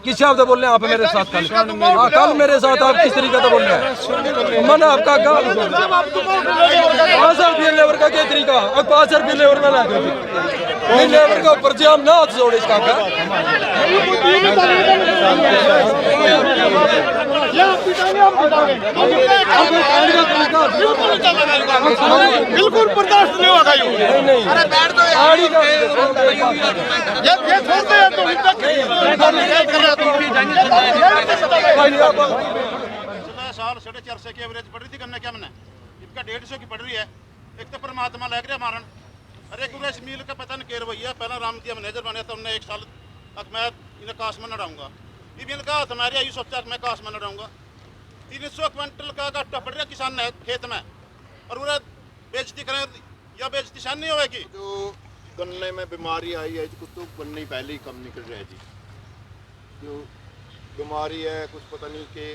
किस शब्द बोल रहे हैं आप मेरे साथ? कल कल मेरे साथ आप किस तरीके से बोल रहे हैं? मैंने आपका 5 रुपये लेबर का क्या तरीका? अब 5 रुपये लेबर में ला नहीं, लेबर का ऊपर से हम ना हाथ जोड़े इसका का बिल्कुल बर्दाश्त नहीं होगा। अरे बैठ दो यार, ये छोड़ते हैं तो तक साल 4.5 की एवरेज पड़ रही थी गन्ने के हमने, इनका 150 की पड़ रही है। एक तो परमात्मा लग रहा मारन, अरे कुछ मील का पता नहीं केर भैया। पहला राम दिया मैनेजर बने तो उन्हें 1 साल तक मैं इन्हें काश में लड़ाऊंगा। ये भी इनका हमारे यही सोचा मैं काश में लड़ाऊंगा। 300 क्विंटल का घाटा पड़ रहा किसान ने खेत में, और उन्हें बेचती करें या बेचती शान नहीं होगी। जो गन्ने में बीमारी आई है कुछ तो गन्ने पहले ही कम निकल रहे जी। जो बीमारी है कुछ पता नहीं के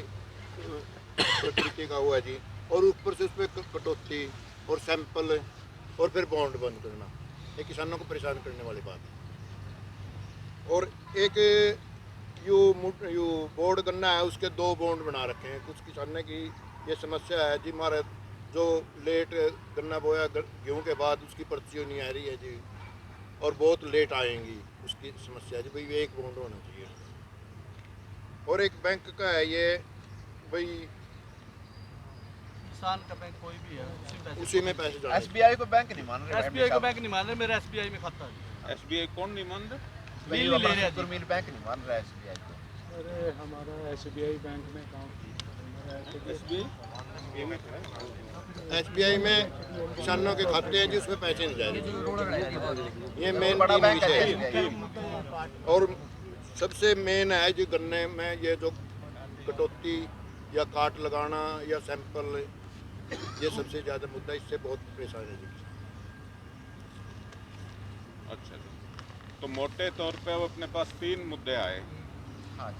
तरीके का हुआ है जी, और ऊपर से उस पर कटौती और सैंपल और फिर बॉन्ड बंद करना, ये किसानों को परेशान करने वाली बात है। और एक यू बोर्ड गन्ना है उसके 2 बॉन्ड बना रखे हैं। कुछ किसानों की ये समस्या है जी, हमारे जो लेट गन्ना बोया गेहूँ के बाद उसकी पर्चियाँ नहीं आ रही है जी, और बहुत लेट आएंगी, उसकी समस्या है जी। भाई एक बॉन्ड होना चाहिए। और एक बैंक का है ये भाई, किसान का बैंक कोई भी है उसी में पैसे जाने। एसबीआई को बैंक नहीं मान रहे, एसबीआई को बैंक नहीं मान रहे। मेरा एसबीआई में खाता है। एसबीआई कौन नहीं मान रहे? मिल ले रहे हैं, मिल बैंक नहीं मान रहा एसबीआई को। अरे हमारा एसबीआई बैंक में काम एसबीआई में किसानों के खाते हैं जी, उसमें पैसे नहीं जा रहे। ये मेन बड़ा बैंक है है। और सबसे मेन है जी गन्ने में ये जो कटौती या काट लगाना या सैंपल, ये सबसे ज़्यादा मुद्दा, इससे बहुत परेशान है जी। अच्छा, तो मोटे तौर पे अब अपने पास 3 मुद्दे आए। हाँ,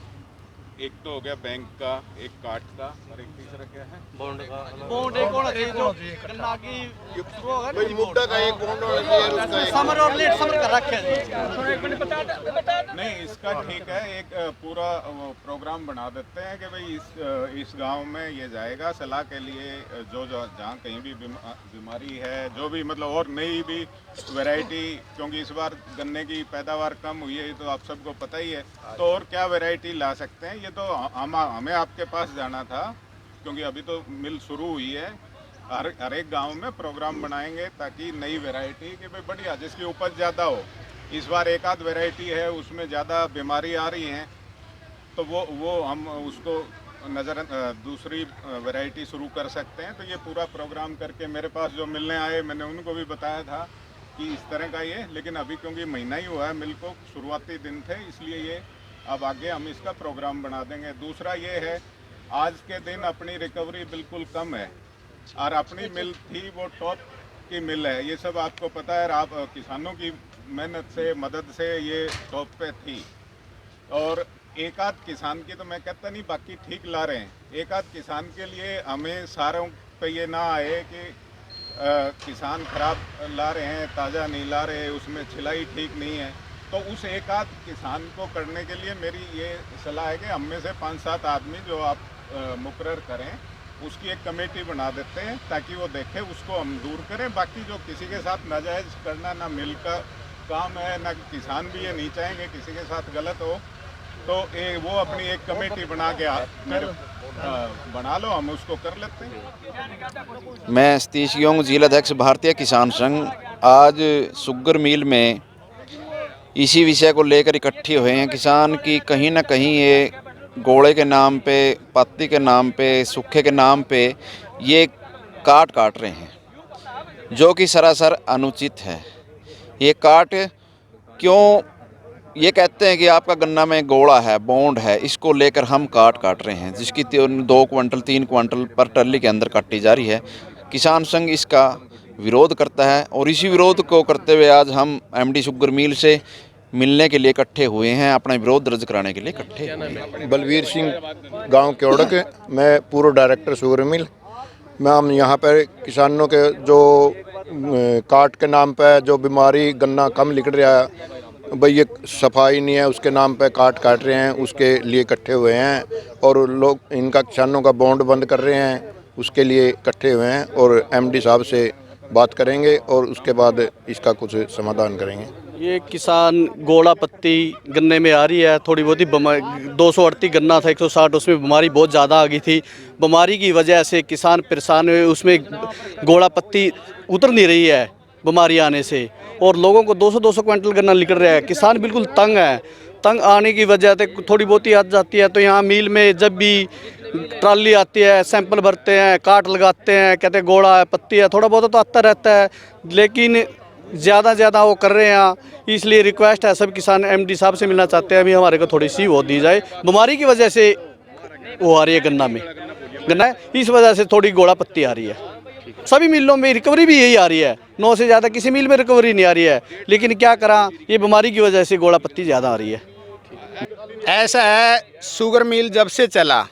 एक तो हो गया बैंक का, एक काट का, और एक तीसरा क्या है? बॉन्ड का। बॉन्ड एक और है जो गन्ना की भाई मुद्दा का एक बॉन्ड होना चाहिए, उसका एक समर और लेट समर कर रखे हैं। नहीं, इसका ठीक है, एक पूरा प्रोग्राम बना देते हैं कि भाई इस गांव में ये जाएगा सलाह के लिए, जो जहाँ कहीं भी बीमारी है, जो भी मतलब, और नई भी वैरायटी, क्योंकि इस बार गन्ने की पैदावार कम हुई है, ये तो आप सबको पता ही है। तो और क्या वैरायटी ला सकते हैं, ये तो हमें आपके पास जाना था, क्योंकि अभी तो मिल शुरू हुई है। हर एक गांव में प्रोग्राम बनाएंगे ताकि नई वैरायटी कि भाई बढ़िया, जिसकी उपज ज़्यादा हो। इस बार एक आध वैरायटी है उसमें ज़्यादा बीमारी आ रही है, तो वो हम उसको दूसरी वैरायटी शुरू कर सकते हैं। तो ये पूरा प्रोग्राम करके मेरे पास जो मिलने आए, मैंने उनको भी बताया था कि इस तरह का ये, लेकिन अभी क्योंकि महीना ही हुआ है, मिल को शुरुआती दिन थे, इसलिए ये अब आगे हम इसका प्रोग्राम बना देंगे। दूसरा ये है, आज के दिन अपनी रिकवरी बिल्कुल कम है, और अपनी मिल थी वो टॉप की मिल है, ये सब आपको पता है। आप किसानों की मेहनत से, मदद से ये टॉप पे थी। और एक आध किसान की तो मैं कहता नहीं, बाकी ठीक ला रहे हैं। एक आध किसान के लिए हमें सारों पे ये ना आए कि किसान खराब ला रहे हैं, ताज़ा नहीं ला रहे, उसमें छिलाई ठीक नहीं है। तो उस एक आध किसान को करने के लिए मेरी ये सलाह है कि हम में से 5-7 आदमी जो आप मुकर्रर करें, उसकी एक कमेटी बना देते हैं ताकि वो देखे, उसको हम दूर करें। बाकी जो किसी के साथ नाजायज़ करना, ना मिल का काम है, ना किसान भी ये नहीं चाहेंगे किसी के साथ गलत हो, तो वो अपनी एक कमेटी बना के बना लो, हम उसको कर लेते हैं। मैं सतीश योंग, जिलाध्यक्ष भारतीय किसान संघ, आज शुगर मिल में इसी विषय को लेकर इकट्ठे हुए हैं। किसान की कहीं ना कहीं ये गोले के नाम पे, पत्ती के नाम पे, सूखे के नाम पे ये काट रहे हैं, जो कि सरासर अनुचित है। ये काट क्यों, ये कहते हैं कि आपका गन्ना में गोला है, बॉन्ड है, इसको लेकर हम काट रहे हैं, जिसकी 2 क्विंटल 3 क्विंटल पर टल्ली के अंदर काटी जा रही है। किसान संघ इसका विरोध करता है, और इसी विरोध को करते हुए आज हम एमडी शुगर मिल से मिलने के लिए इकट्ठे हुए हैं, अपना विरोध दर्ज कराने के लिए इकट्ठे हुए हैं। बलवीर सिंह, गांव केवड़क, मैं पूर्व डायरेक्टर शुगर मिल। मैं हम यहाँ पर किसानों के जो काट के नाम पर जो बीमारी गन्ना कम निकल रहा है, भाई ये सफाई नहीं है, उसके नाम पे काट रहे हैं, उसके लिए इकट्ठे हुए हैं और लोग इनका किसानों का बॉन्ड बंद कर रहे हैं, उसके लिए इकट्ठे हुए हैं और एमडी साहब से बात करेंगे और उसके बाद इसका कुछ समाधान करेंगे। ये किसान गोला पत्ती गन्ने में आ रही है, थोड़ी बहुत ही 238 गन्ना था 160, उसमें बीमारी बहुत ज़्यादा आ गई थी। बीमारी की वजह से किसान परेशान हुए, उसमें गोला पत्ती उतर नहीं रही है बीमारी आने से, और लोगों को 200-200 क्विंटल गन्ना निकल रहा है। किसान बिल्कुल तंग है। तंग आने की वजह से थोड़ी बहुत ही आ जाती है, तो यहाँ मिल में जब भी ट्राली आती है, सैंपल भरते हैं, काट लगाते हैं, कहते हैं गोड़ा है, पत्ती है, थोड़ा बहुत तो आता रहता है, लेकिन ज़्यादा वो कर रहे हैं। इसलिए रिक्वेस्ट है, सब किसान एमडी साहब से मिलना चाहते हैं, अभी हमारे को थोड़ी सी वो दी जाए। बीमारी की वजह से वो आ रही है गन्ना में, गन्ना इस वजह से थोड़ी गोड़ा पत्ती आ रही है। सभी मिलों में रिकवरी भी यही आ रही है, 9 से ज़्यादा किसी मिल में रिकवरी नहीं आ रही है, लेकिन क्या करा, ये बीमारी की वजह से गोड़ा पत्ती ज़्यादा आ रही है। ऐसा है, शुगर मिल जब से चला,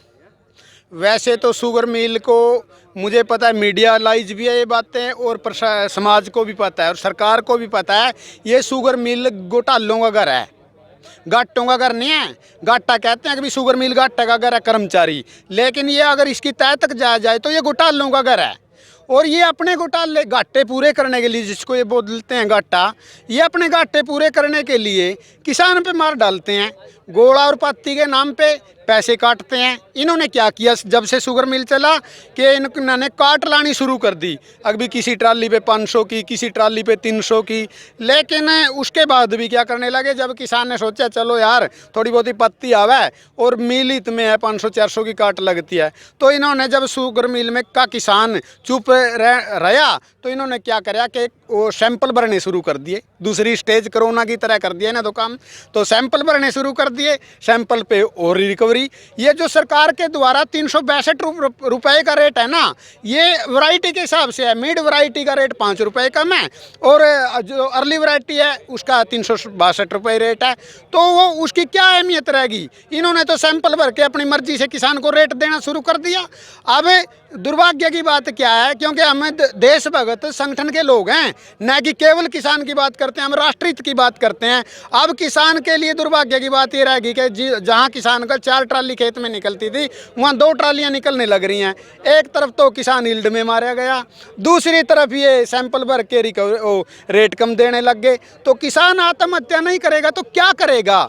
वैसे तो शुगर मिल को मुझे पता है, मीडिया लाइज भी है ये बातें, और समाज को भी पता है और सरकार को भी पता है, ये शुगर मिल घोटालों का घर है, गाटों का घर नहीं है। गाटा कहते हैं कि भी शुगर मिल गाटा का घर है, कर्मचारी, लेकिन ये अगर इसकी तय तक जाया जाए तो ये घोटालों का घर है। और ये अपने घोटाले घाटे पूरे करने के लिए, जिसको ये बोलते हैं घाटा, ये अपने घाटे पूरे करने के लिए किसान पे मार डालते हैं, गोला और पत्ती के नाम पे पैसे काटते हैं। इन्होंने क्या किया जब से शुगर मिल चला कि इन्होंने काट लानी शुरू कर दी, अभी किसी ट्राली पे 500 की, किसी ट्राली पे 300 की, लेकिन उसके बाद भी क्या करने लगे, जब किसान ने सोचा चलो यार थोड़ी बहुत ही पत्ती आवे और मिल हित में है 500-400 की काट लगती है, तो इन्होंने जब शुगर मिल में का किसान चुप रहा तो इन्होंने क्या करा कि वो सैंपल भरने शुरू कर दिए। दूसरी स्टेज कोरोना की तरह कर दिया ना तो काम, तो सैंपल भरने शुरू कर दिए, सैंपल पे और रिकवरी। ये जो सरकार के द्वारा 362 रुपये का रेट है ना, ये वैरायटी के हिसाब से है। मिड वैरायटी का रेट 5 रुपये कम है और जो अर्ली वैरायटी है उसका 362 रुपये रेट है, तो वो उसकी क्या अहमियत रहेगी। इन्होंने तो सैंपल भर के अपनी मर्जी से किसान को रेट देना शुरू कर दिया। अब दुर्भाग्य की बात क्या है, क्योंकि हम देशभक्त संगठन के लोग हैं, न कि केवल किसान की बात करते हैं, हम राष्ट्रहित की बात करते हैं। अब किसान के लिए दुर्भाग्य की बात ये रहेगी कि जहां किसान का 4 ट्राली खेत में निकलती थी, वहां 2 ट्रालियां निकलने लग रही हैं। एक तरफ तो किसान यील्ड में मारा गया, दूसरी तरफ ये सैंपल भर के रेट कम देने लग गए। तो किसान आत्महत्या नहीं करेगा तो क्या करेगा।